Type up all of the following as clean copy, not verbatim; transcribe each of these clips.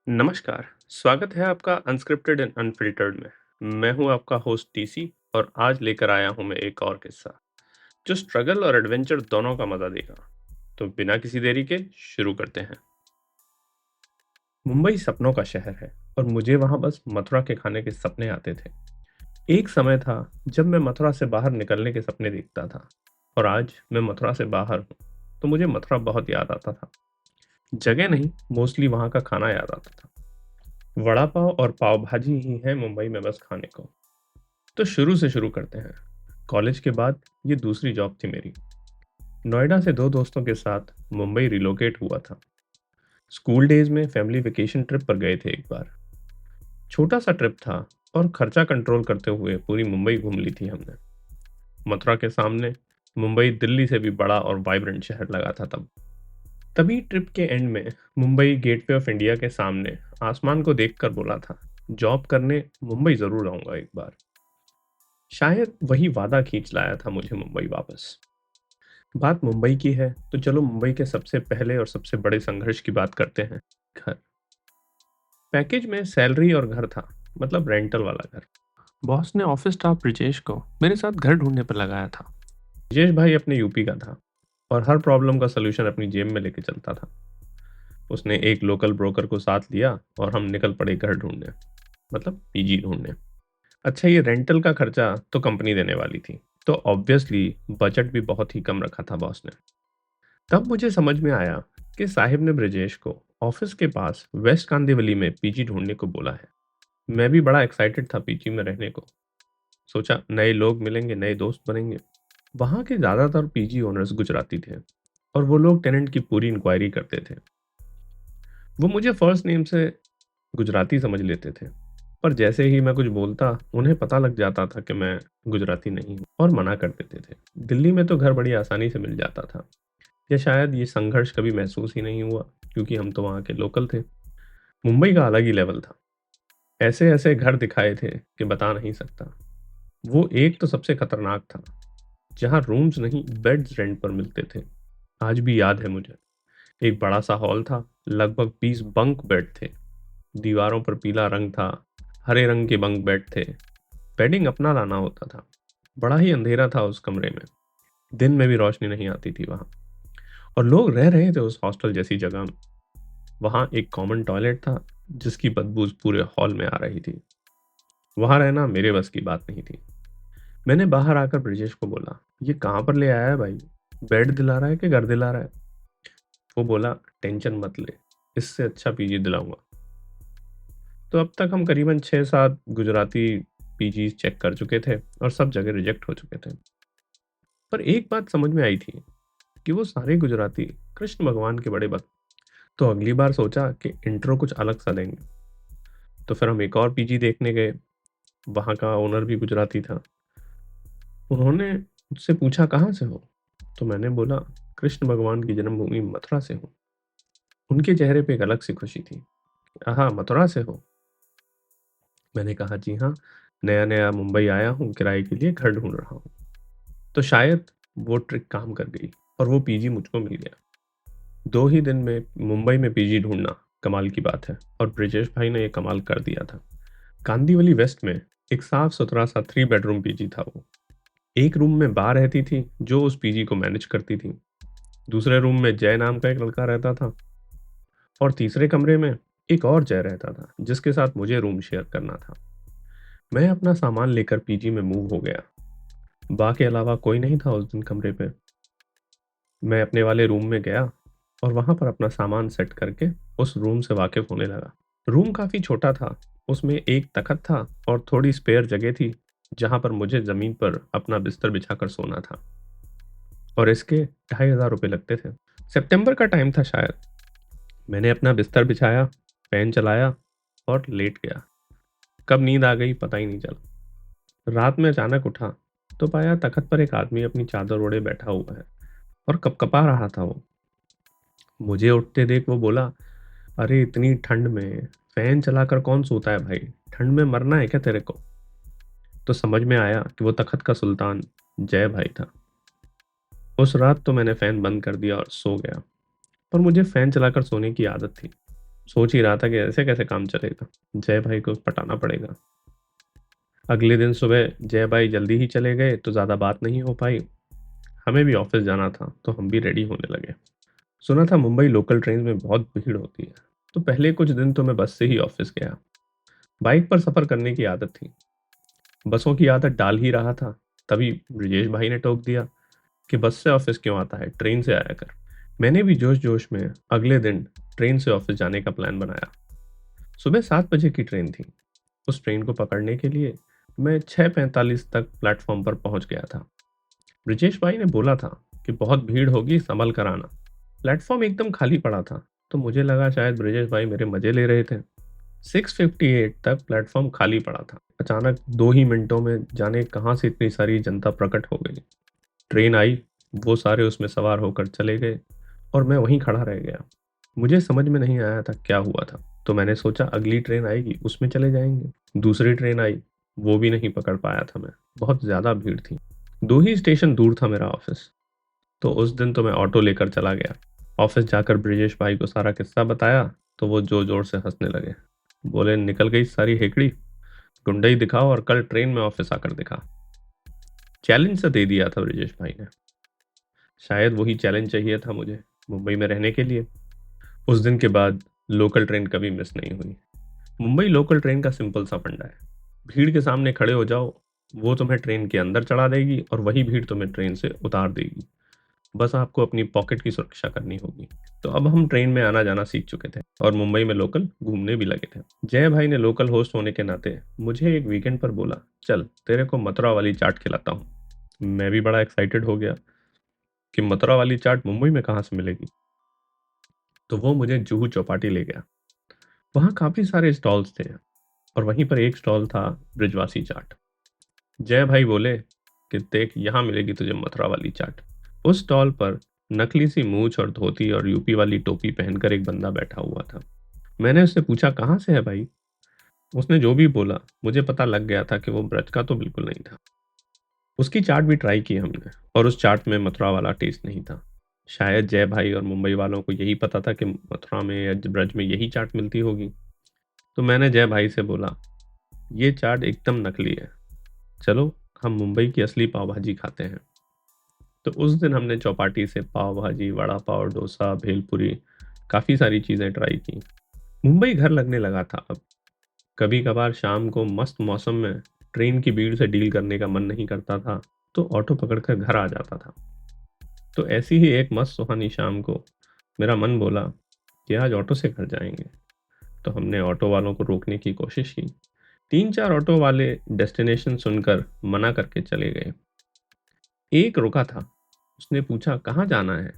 नमस्कार, स्वागत है आपका अनस्क्रिप्टेड एंड अनफिल्टर्ड में। मैं हूं आपका होस्ट टीसी और आज लेकर आया हूं मैं एक और किस्सा जो स्ट्रगल और एडवेंचर दोनों का मजा देगा। तो बिना किसी देरी के शुरू करते हैं। मुंबई सपनों का शहर है और मुझे वहां बस मथुरा के खाने के सपने आते थे। एक समय था जब मैं मथुरा से बाहर निकलने के सपने देखता था और आज मैं मथुरा से बाहर हूं तो मुझे मथुरा बहुत याद आता था। जगह नहीं, मोस्टली वहां का खाना याद आता था। वड़ा पाव और पाव भाजी ही है मुंबई में बस खाने को। तो शुरू से शुरू करते हैं। कॉलेज के बाद ये दूसरी जॉब थी मेरी। नोएडा से दो दोस्तों के साथ मुंबई रिलोकेट हुआ था। स्कूल डेज में फैमिली वेकेशन ट्रिप पर गए थे एक बार। छोटा सा ट्रिप था और खर्चा कंट्रोल करते हुए पूरी मुंबई घूम ली थी हमने। मथुरा के सामने मुंबई दिल्ली से भी बड़ा और वाइब्रेंट शहर लगा था तब। तभी ट्रिप के एंड में मुंबई गेटवे ऑफ इंडिया के सामने आसमान को देखकर बोला था, जॉब करने मुंबई जरूर आऊंगा एक बार। शायद वही वादा खींच लाया था मुझे मुंबई वापस। बात मुंबई की है तो चलो मुंबई के सबसे पहले और सबसे बड़े संघर्ष की बात करते हैं। घर। पैकेज में सैलरी और घर था, मतलब रेंटल वाला घर। बॉस ने ऑफिस स्टाफ ब्रिजेश को मेरे साथ घर ढूंढने पर लगाया था। ब्रिजेश भाई अपने यूपी का था और हर प्रॉब्लम का सलूशन अपनी जेब में लेके चलता था। उसने एक लोकल ब्रोकर को साथ लिया और हम निकल पड़े घर ढूंढने, मतलब पीजी ढूंढने। अच्छा, ये रेंटल का खर्चा तो कंपनी देने वाली थी, तो ऑब्वियसली बजट भी बहुत ही कम रखा था बॉस ने। तब मुझे समझ में आया कि साहिब ने ब्रजेश को ऑफिस के पास वेस्ट कांदिवली में पीजी ढूंढने को बोला है। मैं भी बड़ा एक्साइटेड था पीजी में रहने को। सोचा नए लोग मिलेंगे, नए दोस्त बनेंगे। वहाँ के ज़्यादातर पीजी ओनर्स गुजराती थे और वो लोग टेनेंट की पूरी इंक्वायरी करते थे। वो मुझे फर्स्ट नेम से गुजराती समझ लेते थे, पर जैसे ही मैं कुछ बोलता उन्हें पता लग जाता था कि मैं गुजराती नहीं हूँ और मना कर देते थे। दिल्ली में तो घर बड़ी आसानी से मिल जाता था, या शायद ये संघर्ष कभी महसूस ही नहीं हुआ क्योंकि हम तो वहाँ के लोकल थे। मुंबई का अलग ही लेवल था। ऐसे ऐसे घर दिखाए थे कि बता नहीं सकता। वो एक तो सबसे खतरनाक था, जहाँ रूम्स नहीं बेड्स रेंट पर मिलते थे। आज भी याद है मुझे। एक बड़ा सा हॉल था, लगभग 20 बंक बेड थे। दीवारों पर पीला रंग था, हरे रंग के बंक बेड थे। बेडिंग अपना लाना होता था। बड़ा ही अंधेरा था उस कमरे में। दिन में भी रोशनी नहीं आती थी वहां, और लोग रह रहे थे उस हॉस्टल जैसी जगह में। वहां एक कॉमन टॉयलेट था जिसकी बदबू पूरे हॉल में आ रही थी। वहां रहना मेरे बस की बात नहीं थी। मैंने बाहर आकर ब्रिजेश को बोला, ये कहाँ पर ले आया है भाई? बेड दिला रहा है कि घर दिला रहा है? वो बोला, टेंशन मत ले, इससे अच्छा पीजी दिलाऊंगा। तो अब तक हम करीबन 6-7 गुजराती पीजी चेक कर चुके थे और सब जगह रिजेक्ट हो चुके थे। पर एक बात समझ में आई थी कि वो सारे गुजराती कृष्ण भगवान के बड़े भक्त। तो अगली बार सोचा कि इंट्रो कुछ अलग सा देंगे। तो फिर हम एक और पीजी देखने गए। वहाँ का ओनर भी गुजराती था। उन्होंने मुझसे पूछा, कहाँ से हो? तो मैंने बोला, कृष्ण भगवान की जन्मभूमि मथुरा से हूँ। उनके चेहरे पे एक अलग सी खुशी थी। हाँ, मथुरा से हो? मैंने कहा, जी हाँ, नया नया मुंबई आया हूँ, किराए के लिए घर ढूंढ रहा हूँ। तो शायद वो ट्रिक काम कर गई और वो पीजी मुझको मिल गया। 2 ही दिन में मुंबई में पीजी ढूंढना कमाल की बात है, और ब्रिजेश भाई ने ये कमाल कर दिया था। कांदीवली वेस्ट में एक साफ सुथरा सा 3 बेडरूम पीजी था वो। एक रूम में बा रहती थी जो उस पीजी को मैनेज करती थी। दूसरे रूम में जय नाम का एक लड़का रहता था और तीसरे कमरे में एक और जय रहता था जिसके साथ मुझे रूम शेयर करना था। मैं अपना सामान लेकर पीजी में मूव हो गया। बा के अलावा कोई नहीं था उस दिन कमरे पे। मैं अपने वाले रूम में गया और वहां पर अपना सामान सेट करके उस रूम से वाकिफ होने लगा। रूम काफी छोटा था। उसमें एक तखत था और थोड़ी स्पेयर जगह थी जहां पर मुझे जमीन पर अपना बिस्तर बिछाकर सोना था। और इसके 2,500 रुपये लगते थे। सितंबर का टाइम था शायद। मैंने अपना बिस्तर बिछाया, फैन चलाया और लेट गया। कब नींद आ गई पता ही नहीं चला। रात में अचानक उठा तो पाया तखत पर एक आदमी अपनी चादर ओढ़े बैठा हुआ है और कपकपा रहा था वो। मुझे उठते देख वो बोला, अरे इतनी ठंड में फैन चलाकर कौन सोता है भाई? ठंड में मरना है क्या तेरे को? तो समझ में आया कि वो तखत का सुल्तान जय भाई था। उस रात तो मैंने फैन बंद कर दिया और सो गया। पर मुझे फैन चलाकर सोने की आदत थी। सोच ही रहा था कि ऐसे कैसे काम चलेगा, जय भाई को पटाना पड़ेगा। अगले दिन सुबह जय भाई जल्दी ही चले गए तो ज़्यादा बात नहीं हो पाई। हमें भी ऑफिस जाना था तो हम भी रेडी होने लगे। सुना था मुंबई लोकल ट्रेन में बहुत भीड़ होती है, तो पहले कुछ दिन तो मैं बस से ही ऑफिस गया। बाइक पर सफ़र करने की आदत थी, बसों की आदत डाल ही रहा था। तभी ब्रिजेश भाई ने टोक दिया कि बस से ऑफिस क्यों आता है, ट्रेन से आया कर। मैंने भी जोश जोश में अगले दिन ट्रेन से ऑफिस जाने का प्लान बनाया। सुबह 7 बजे की ट्रेन थी। उस ट्रेन को पकड़ने के लिए मैं 6:45 तक प्लेटफॉर्म पर पहुंच गया था। ब्रिजेश भाई ने बोला था कि बहुत भीड़ होगी, संभल कर आना। प्लेटफॉर्म एकदम खाली पड़ा था, तो मुझे लगा शायद ब्रिजेश भाई मेरे मजे ले रहे थे। 6:58 तक प्लेटफॉर्म खाली पड़ा था। अचानक 2 ही मिनटों में जाने कहाँ से इतनी सारी जनता प्रकट हो गई। ट्रेन आई, वो सारे उसमें सवार होकर चले गए और मैं वहीं खड़ा रह गया। मुझे समझ में नहीं आया था क्या हुआ था, तो मैंने सोचा अगली ट्रेन आएगी उसमें चले जाएंगे। दूसरी ट्रेन आई, वो भी नहीं पकड़ पाया था मैं, बहुत ज़्यादा भीड़ थी। 2 ही स्टेशन दूर था मेरा ऑफिस, तो उस दिन तो मैं ऑटो लेकर चला गया। ऑफिस जाकर ब्रिजेश भाई को सारा किस्सा बताया तो वो जोर जोर से हंसने लगे। बोले निकल गई सारी हेकड़ी, गुंडई दिखाओ और कल ट्रेन में ऑफिस आकर दिखा। चैलेंज सा दे दिया था ब्रिजेश भाई ने। शायद वही चैलेंज चाहिए था मुझे मुंबई में रहने के लिए। उस दिन के बाद लोकल ट्रेन कभी मिस नहीं हुई। मुंबई लोकल ट्रेन का सिंपल सा फंडा है, भीड़ के सामने खड़े हो जाओ, वो तुम्हें ट्रेन के अंदर चढ़ा देगी और वही भीड़ तुम्हें ट्रेन से उतार देगी। बस आपको अपनी पॉकेट की सुरक्षा करनी होगी। तो अब हम ट्रेन में आना जाना सीख चुके थे और मुंबई में लोकल घूमने भी लगे थे। जय भाई ने लोकल होस्ट होने के नाते मुझे एक वीकेंड पर बोला, चल तेरे को मथुरा वाली चाट खिलाता हूँ। मैं भी बड़ा एक्साइटेड हो गया कि मथुरा वाली चाट मुंबई में कहाँ से मिलेगी। तो वो मुझे जुहू चौपाटी ले गया। वहाँ काफ़ी सारे स्टॉल्स थे और वहीं पर एक स्टॉल था ब्रिजवासी चाट। जय भाई बोले कि देख यहाँ मिलेगी तुझे मथुरा वाली चाट। उस स्टॉल पर नकली सी मूछ और धोती और यूपी वाली टोपी पहनकर एक बंदा बैठा हुआ था। मैंने उससे पूछा कहाँ से है भाई। उसने जो भी बोला मुझे पता लग गया था कि वो ब्रज का तो बिल्कुल नहीं था। उसकी चाट भी ट्राई की हमने और उस चाट में मथुरा वाला टेस्ट नहीं था। शायद जय भाई और मुंबई वालों को यही पता था कि मथुरा में या ब्रज में यही चाट मिलती होगी। तो मैंने जय भाई से बोला, ये चाट एकदम नकली है, चलो हम मुंबई की असली पाव भाजी खाते हैं। तो उस दिन हमने चौपाटी से पाव भाजी, वड़ा पाव, डोसा, भेलपुरी, काफ़ी सारी चीज़ें ट्राई की। मुंबई घर लगने लगा था अब। कभी कभार शाम को मस्त मौसम में ट्रेन की भीड़ से डील करने का मन नहीं करता था, तो ऑटो पकड़कर घर आ जाता था। तो ऐसी ही एक मस्त सुहानी शाम को मेरा मन बोला कि आज ऑटो से घर जाएंगे। तो हमने ऑटो वालों को रोकने की कोशिश की। 3-4 ऑटो वाले डेस्टिनेशन सुनकर मना करके चले गए। एक रुका था, उसने पूछा कहाँ जाना है।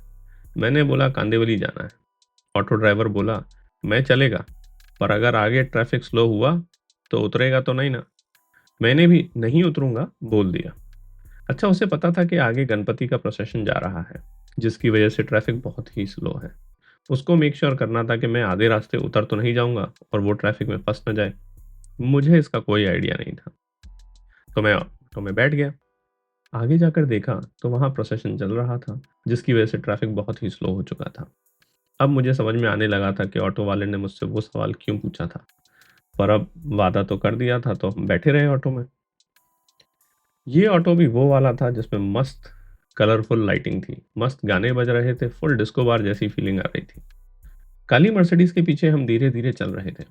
मैंने बोला कांदिवली जाना है। ऑटो ड्राइवर बोला मैं चलेगा, पर अगर आगे ट्रैफिक स्लो हुआ तो उतरेगा तो नहीं ना। मैंने भी नहीं उतरूंगा बोल दिया। अच्छा, उसे पता था कि आगे गणपति का प्रोसेशन जा रहा है, जिसकी वजह से ट्रैफिक बहुत ही स्लो है। उसको मेक श्योर करना था कि मैं आधे रास्ते उतर तो नहीं जाऊंगा और वो ट्रैफिक में फंस न जाए। मुझे इसका कोई आइडिया नहीं था, तो मैं ऑटो में बैठ गया। आगे जाकर देखा तो वहाँ प्रोसेशन चल रहा था, जिसकी वजह से ट्रैफिक बहुत ही स्लो हो चुका था। अब मुझे समझ में आने लगा था कि ऑटो वाले ने मुझसे वो सवाल क्यों पूछा था, पर अब वादा तो कर दिया था तो हम बैठे रहे ऑटो में। ये ऑटो भी वो वाला था जिसमें मस्त कलरफुल लाइटिंग थी, मस्त गाने बज रहे थे, फुल डिस्को बार जैसी फीलिंग आ रही थी। काली मर्सिडीज के पीछे हम धीरे धीरे चल रहे थे।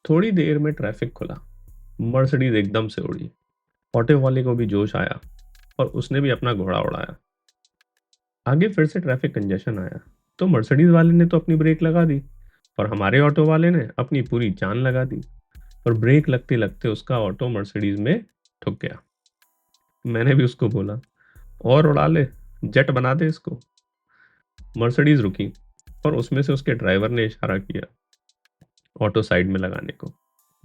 थोड़ी देर में ट्रैफिक खुला, मर्सिडीज एकदम से उड़ी। ऑटो वाले को भी जोश आया और उसने भी अपना घोड़ा उड़ाया। आगे फिर से ट्रैफिक कंजेशन आया, तो मर्सिडीज वाले ने तो अपनी ब्रेक लगा दी और हमारे ऑटो वाले ने अपनी पूरी जान लगा दी। और ब्रेक लगते लगते उसका ऑटो मर्सिडीज में ठुक गया। मैंने भी उसको बोला और उड़ा ले, जेट बना दे इसको। मर्सिडीज रुकी और उसमें से उसके ड्राइवर ने इशारा किया ऑटो साइड में लगाने को।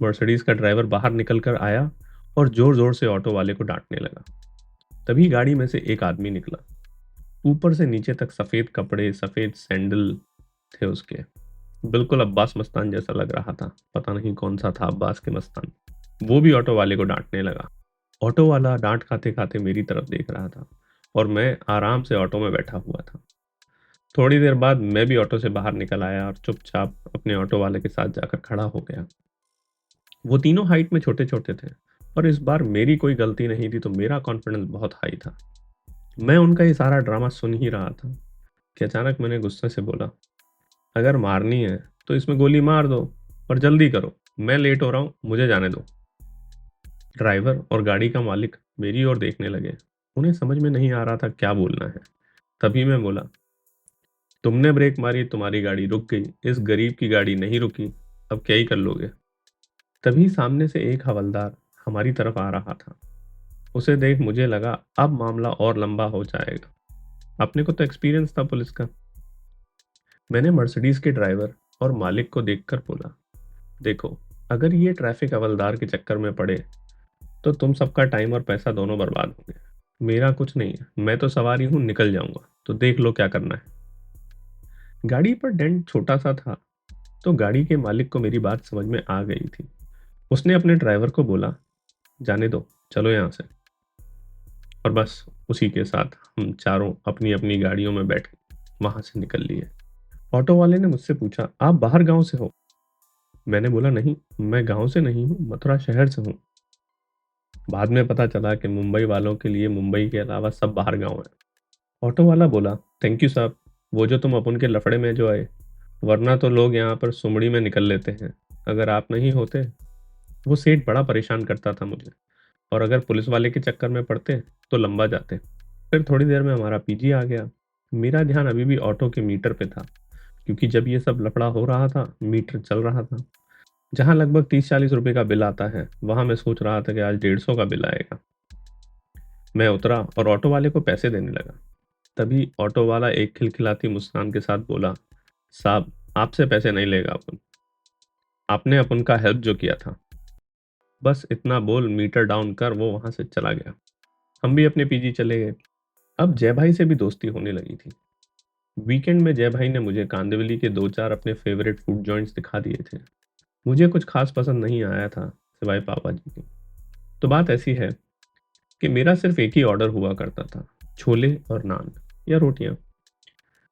मर्सिडीज का ड्राइवर बाहर निकल कर आया और जोर जोर से ऑटो वाले को डांटने लगा। तभी गाड़ी में से एक आदमी निकला। ऊपर से नीचे तक सफेद कपड़े, सफेद सैंडल थे उसके। बिल्कुल अब्बास मस्तान जैसा लग रहा था। पता नहीं कौन सा था अब्बास के मस्तान। वो भी ऑटो वाले को डांटने लगा। ऑटो वाला डांट खाते खाते मेरी तरफ देख रहा था और मैं आराम से ऑटो में बैठा हुआ था। थोड़ी देर बाद मैं भी ऑटो से बाहर निकल आया और चुपचाप अपने ऑटो वाले के साथ जाकर खड़ा हो गया। वो तीनों हाइट में छोटे-छोटे थे और इस बार मेरी कोई गलती नहीं थी, तो मेरा कॉन्फिडेंस बहुत हाई था। मैं उनका ये सारा ड्रामा सुन ही रहा था कि अचानक मैंने गुस्से से बोला, "अगर मारनी है तो इसमें गोली मार दो, पर जल्दी करो। मैं लेट हो रहा हूँ, मुझे जाने दो।" ड्राइवर और गाड़ी का मालिक मेरी ओर देखने लगे। उन्हें समझ में नहीं आ रहा था क्या बोलना है। तभी मैं बोला, "तुमने ब्रेक मारी, तुम्हारी गाड़ी रुक गई। इस गरीब की गाड़ी नहीं रुकी। अब क्या ही कर लोगे?" तभी सामने से एक हवलदार हमारी तरफ आ रहा था। उसे देख मुझे लगा अब मामला और लंबा हो जाएगा। अपने को तो एक्सपीरियंस था पुलिस का। मैंने मर्सिडीज के ड्राइवर और मालिक को देखकर बोला, "देखो, अगर ये ट्रैफिक हवलदार के चक्कर में पड़े तो तुम सबका टाइम और पैसा दोनों बर्बाद होंगे। मेरा कुछ नहीं है, मैं तो सवारी हूँ, निकल जाऊंगा, तो देख लो क्या करना है।" गाड़ी पर डेंट छोटा सा था, तो गाड़ी के मालिक को मेरी बात समझ में आ गई थी। उसने अपने ड्राइवर को बोला, "जाने दो, चलो यहाँ से।" और बस उसी के साथ हम चारों अपनी अपनी गाड़ियों में बैठ वहां से निकल लिए। ऑटो वाले ने मुझसे पूछा, "आप बाहर गांव से हो?" मैंने बोला, "नहीं, मैं गांव से नहीं हूँ, मथुरा शहर से हूँ।" बाद में पता चला कि मुंबई वालों के लिए मुंबई के अलावा सब बाहर गांव है। ऑटो वाला बोला, "थैंक यू साहब, वो जो तुम अपन के लफड़े में जो आए, वरना तो लोग यहाँ पर सुमड़ी में निकल लेते हैं। अगर आप नहीं होते।" वो सेठ बड़ा परेशान करता था मुझे, और अगर पुलिस वाले के चक्कर में पड़ते तो लंबा जाते। फिर थोड़ी देर में हमारा पीजी आ गया। मेरा ध्यान अभी भी ऑटो के मीटर पे था, क्योंकि जब ये सब लफड़ा हो रहा था मीटर चल रहा था। जहाँ लगभग 30-40 रुपए का बिल आता है, वहां मैं सोच रहा था कि आज 150 का बिल आएगा। मैं उतरा और ऑटो वाले को पैसे देने लगा। तभी ऑटो वाला एक खिलखिलाती मुस्कान के साथ बोला, "साहब, आपसे पैसे नहीं लेगा अपन। आपने अपन का हेल्प जो किया था।" बस इतना बोल मीटर डाउन कर वो वहां से चला गया। हम भी अपने पीजी चले गए। अब जय भाई से भी दोस्ती होने लगी थी। वीकेंड में जय भाई ने मुझे कांदिवली के 2-4 अपने फेवरेट फूड जॉइंट्स दिखा दिए थे। मुझे कुछ खास पसंद नहीं आया था, सिवाय पापा जी के। तो बात ऐसी है कि मेरा सिर्फ एक ही ऑर्डर हुआ करता था, छोले और नान या रोटियां।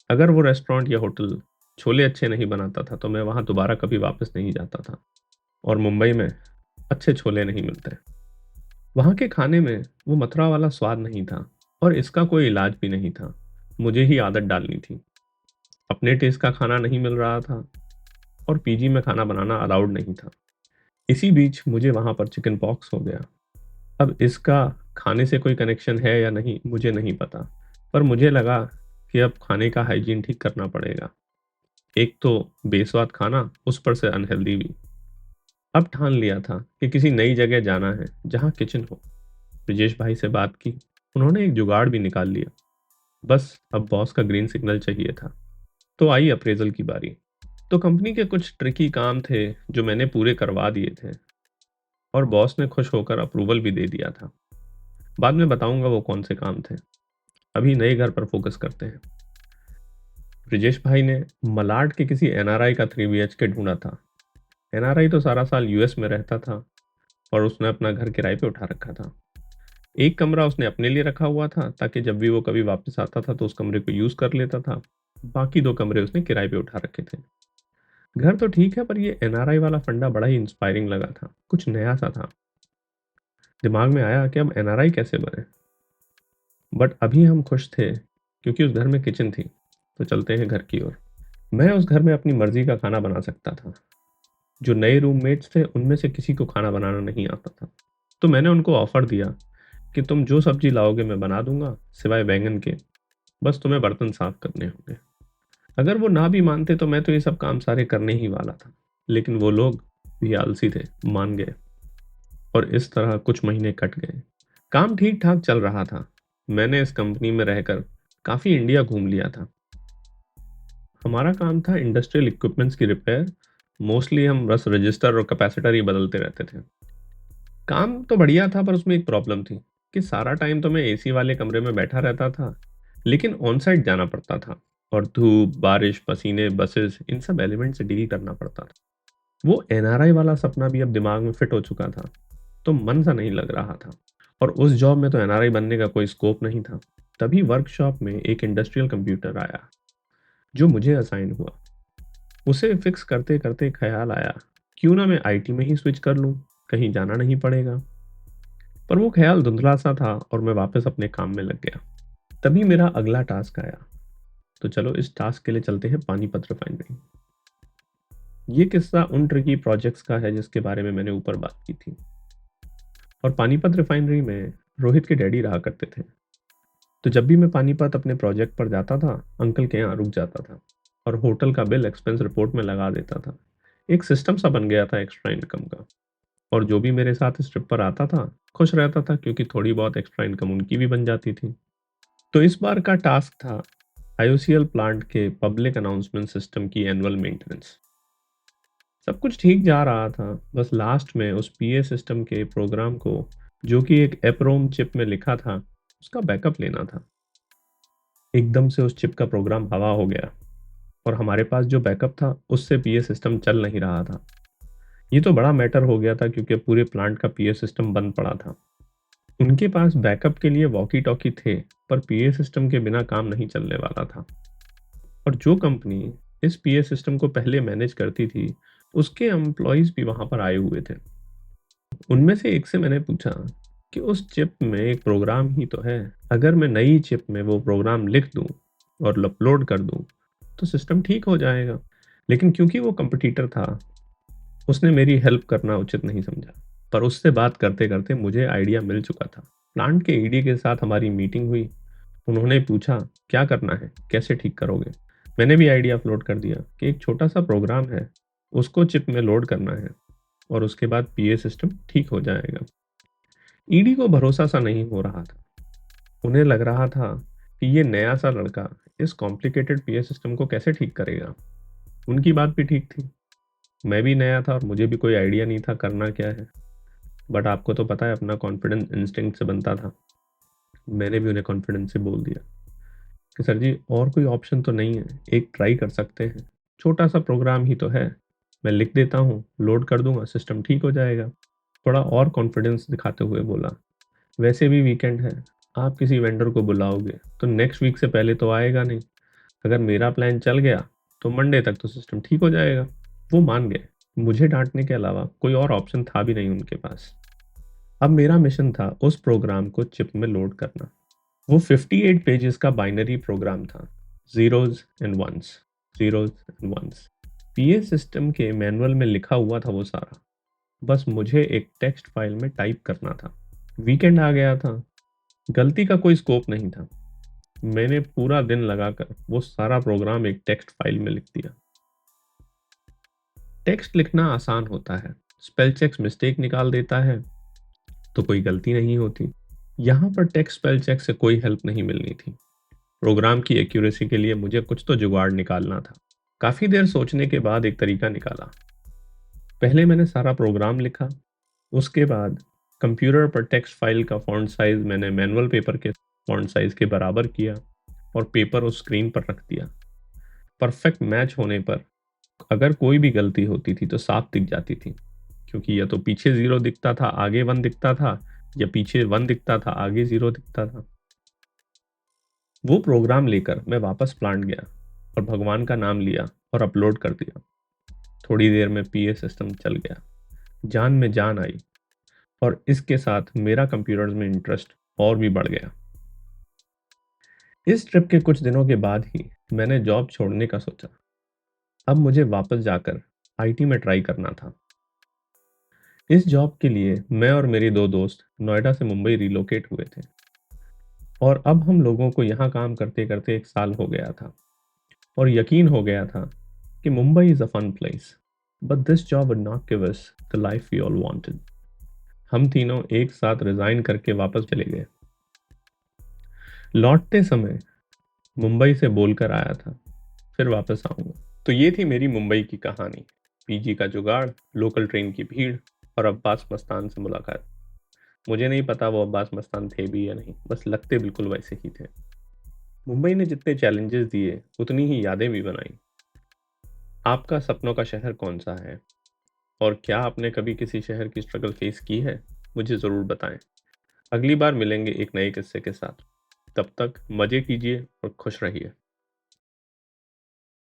अगर वो रेस्टोरेंट या होटल छोले अच्छे नहीं बनाता था तो मैं वहां दोबारा कभी वापस नहीं जाता था। और मुंबई में अच्छे छोले नहीं मिलते। वहां के खाने में वो मथुरा वाला स्वाद नहीं था, और इसका कोई इलाज भी नहीं था। मुझे ही आदत डालनी थी। अपने टेस्ट का खाना नहीं मिल रहा था, और पीजी में खाना बनाना अलाउड नहीं था। इसी बीच मुझे वहां पर चिकन पॉक्स हो गया। अब इसका खाने से कोई कनेक्शन है या नहीं मुझे नहीं पता, पर मुझे लगा कि अब खाने का हाइजीन ठीक करना पड़ेगा। एक तो बेस्वाद खाना, उस पर से अनहेल्दी भी। अब ठान लिया था कि किसी नई जगह जाना है जहाँ किचन हो। ब्रिजेश भाई से बात की, उन्होंने एक जुगाड़ भी निकाल लिया। बस अब बॉस का ग्रीन सिग्नल चाहिए था। तो आई अप्रेजल की बारी। तो कंपनी के कुछ ट्रिकी काम थे जो मैंने पूरे करवा दिए थे, और बॉस ने खुश होकर अप्रूवल भी दे दिया था। बाद में बताऊंगा वो कौन से काम थे। अभी नए घर पर फोकस करते हैं। ब्रिजेश भाई ने मलाड के किसी एनआरआई का 3 BHK ढूंढा था। एनआरआई तो सारा साल यूएस में रहता था, और उसने अपना घर किराए पे उठा रखा था। एक कमरा उसने अपने लिए रखा हुआ था, ताकि जब भी वो कभी वापस आता था तो उस कमरे को यूज कर लेता था। बाकी 2 कमरे उसने किराए पे उठा रखे थे। घर तो ठीक है, पर ये एनआरआई वाला फंडा बड़ा ही इंस्पायरिंग लगा था, कुछ नया सा था। दिमाग में आया कि अब एनआरआई कैसे बने। बट अभी हम खुश थे क्योंकि उस घर में किचन थी। तो चलते हैं घर की ओर। मैं उस घर में अपनी मर्जी का खाना बना सकता था। जो नए रूममेट्स थे उनमें से किसी को खाना बनाना नहीं आता था, तो मैंने उनको ऑफर दिया कि तुम जो सब्जी लाओगे मैं बना दूंगा, सिवाय बैंगन के। बस तुम्हें बर्तन साफ करने होंगे। अगर वो ना भी मानते तो मैं तो ये सब काम सारे करने ही वाला था। लेकिन वो लोग भी आलसी थे, मान गए। और इस तरह कुछ महीने कट गए। काम ठीक ठाक चल रहा था। मैंने इस कंपनी में रहकर काफी इंडिया घूम लिया था। हमारा काम था इंडस्ट्रियल इक्विपमेंट्स की रिपेयर। मोस्टली हम बस रजिस्टर और कैपेसिटर ही बदलते रहते थे। काम तो बढ़िया था, पर उसमें एक प्रॉब्लम थी कि सारा टाइम तो मैं एसी वाले कमरे में बैठा रहता था, लेकिन ऑन साइट जाना पड़ता था, और धूप, बारिश, पसीने, बसेस, इन सब एलिमेंट से डील करना पड़ता था। वो एनआरआई वाला सपना भी अब दिमाग में फिट हो चुका था, तो मन सा नहीं लग रहा था। और उस जॉब में तो एनआरआई बनने का कोई स्कोप नहीं था। तभी वर्कशॉप में एक इंडस्ट्रियल कंप्यूटर आया। जो मुझे असाइन हुआ। उसे फिक्स करते-करते ख़्याल आया, क्यों ना मैं आईटी में ही स्विच कर लूँ, कहीं जाना नहीं पड़ेगा। पर वो ख़्याल धुंधला-सा था और मैं वापस अपने काम में लग गया। तभी मेरा अगला टास्क आया, तो चलो इस टास्क के लिए चलते हैं पानीपत रिफाइनरी। ये किस्सा उन ट्रिकी प्रोजेक्ट्स का है जिसके बारे में मैंने ऊपर बात की थी। और पानीपत रिफाइनरी में रोहित के डैडी रहा करते थे। तो जब भी मैं पानीपत अपने प्रोजेक्ट पर जाता था, अंकल के यहाँ रुक जाता था और होटल का बिल एक्सपेंस रिपोर्ट में लगा देता था। एक सिस्टम सा बन गया था एक्स्ट्रा इनकम का। और जो भी मेरे साथ इस ट्रिप पर आता था, खुश रहता था क्योंकि थोड़ी बहुत एक्स्ट्रा इनकम उनकी भी बन जाती थी। तो इस बार का टास्क था आईओसीएल प्लांट के पब्लिक अनाउंसमेंट सिस्टम की एनुअल मेंटेनेंस। सब कुछ ठीक जा रहा था, बस लास्ट में उस पीए सिस्टम के प्रोग्राम को, जो कि एक एप्रोम चिप में लिखा था, उसका बैकअप लेना था। एकदम से उस चिप का प्रोग्राम हवा हो गया और हमारे पास जो बैकअप था उससे पीए सिस्टम चल नहीं रहा था। ये तो बड़ा मैटर हो गया था क्योंकि पूरे प्लांट का पीए सिस्टम बंद पड़ा था। उनके पास बैकअप के लिए वॉकी टॉकी थे, पर पीए सिस्टम के बिना काम नहीं चलने वाला था। और जो कंपनी इस पीए सिस्टम को पहले मैनेज करती थी, उसके एम्प्लॉयज भी वहां पर आए हुए थे। उनमें से एक से मैंने पूछा कि उस चिप में एक प्रोग्राम ही तो है, अगर मैं नई चिप में वो प्रोग्राम लिख दूं और अपलोड कर दूं तो सिस्टम ठीक हो जाएगा। लेकिन क्योंकि वो कंपटीटर था, उसने मेरी हेल्प करना उचित नहीं समझा। पर उससे बात करते करते मुझे आइडिया मिल चुका था। प्लांट के ईडी के साथ हमारी मीटिंग हुई। उन्होंने पूछा क्या करना है, कैसे ठीक करोगे। मैंने भी आइडिया अपलोड कर दिया कि एक छोटा सा प्रोग्राम है, उसको चिप में लोड करना है और उसके बाद पीए सिस्टम ठीक हो जाएगा। ईडी को भरोसा सा नहीं हो रहा था। उन्हें लग रहा था कि ये नया सा लड़का इस कॉम्प्लिकेटेड पीए सिस्टम को कैसे ठीक करेगा। उनकी बात भी ठीक थी। मैं भी नया था और मुझे भी कोई आइडिया नहीं था करना क्या है। बट आपको तो पता है, अपना कॉन्फिडेंस इंस्टिंक्ट से बनता था। मैंने भी उन्हें कॉन्फिडेंस से बोल दिया कि सर जी, और कोई ऑप्शन तो नहीं है, एक ट्राई कर सकते हैं, छोटा सा प्रोग्राम ही तो है, मैं लिख देता हूँ, लोड कर दूंगा, सिस्टम ठीक हो जाएगा। थोड़ा और कॉन्फिडेंस दिखाते हुए बोला, वैसे भी वीकेंड है, आप किसी वेंडर को बुलाओगे तो नेक्स्ट वीक से पहले तो आएगा नहीं। अगर मेरा प्लान चल गया तो मंडे तक तो सिस्टम ठीक हो जाएगा। वो मान गए। मुझे डांटने के अलावा कोई और ऑप्शन था भी नहीं उनके पास। अब मेरा मिशन था उस प्रोग्राम को चिप में लोड करना। वो 58 पेजेस का बाइनरी प्रोग्राम था, zeros and ones, zeros and ones. PA system के मैनुअल में लिखा हुआ था वो सारा, बस मुझे एक टेक्स्ट फाइल में टाइप करना था। वीकेंड आ गया था, गलती का कोई स्कोप नहीं था। मैंने पूरा दिन लगाकर वो सारा प्रोग्राम एक टेक्स्ट फाइल में लिख दिया। टेक्स्ट लिखना आसान होता है, स्पेल चेक्स मिस्टेक निकाल देता है, तो कोई गलती नहीं होती। यहाँ पर टेक्स्ट स्पेल चेक से कोई हेल्प नहीं मिलनी थी। प्रोग्राम की एक्यूरेसी के लिए मुझे कुछ तो जुगाड़ निकालना था। काफ़ी देर सोचने के बाद एक तरीका निकाला। पहले मैंने सारा प्रोग्राम लिखा, उसके बाद कंप्यूटर पर टेक्स्ट फाइल का फॉन्ट साइज मैंने मैनुअल पेपर के फॉन्ट साइज के बराबर किया और पेपर उस स्क्रीन पर रख दिया। परफेक्ट मैच होने पर अगर कोई भी गलती होती थी तो साफ दिख जाती थी, क्योंकि या तो पीछे जीरो दिखता था आगे वन दिखता था, या पीछे वन दिखता था आगे जीरो दिखता था। वो प्रोग्राम लेकर मैं वापस प्लांट गया और भगवान का नाम लिया और अपलोड कर दिया। थोड़ी देर में पीए सिस्टम चल गया, जान में जान आई और इसके साथ मेरा कंप्यूटर्स में इंटरेस्ट और भी बढ़ गया। इस ट्रिप के कुछ दिनों के बाद ही मैंने जॉब छोड़ने का सोचा। अब मुझे वापस जाकर आईटी में ट्राई करना था। इस जॉब के लिए मैं और मेरी दो दोस्त नोएडा से मुंबई रिलोकेट हुए थे और अब हम लोगों को यहाँ काम करते करते एक साल हो गया था और यकीन हो गया था कि Mumbai is a fun place, but this job would not give us the life we all wanted. हम तीनों एक साथ रिजाइन करके वापस चले गए। लौटते समय मुंबई से बोलकर आया था, फिर वापस आऊंगा। तो ये थी मेरी मुंबई की कहानी। पीजी का जुगाड़, लोकल ट्रेन की भीड़ और अब्बास मस्तान से मुलाकात। मुझे नहीं पता वो अब्बास मस्तान थे भी या नहीं, बस लगते बिल्कुल वैसे ही थे। मुंबई ने जितने चैलेंजेस दिए उतनी ही यादें भी बनाई। आपका सपनों का शहर कौन सा है? और क्या आपने कभी किसी शहर की स्ट्रगल फेस की है? मुझे ज़रूर बताएं। अगली बार मिलेंगे एक नए किस्से के साथ। तब तक मज़े कीजिए और खुश रहिए।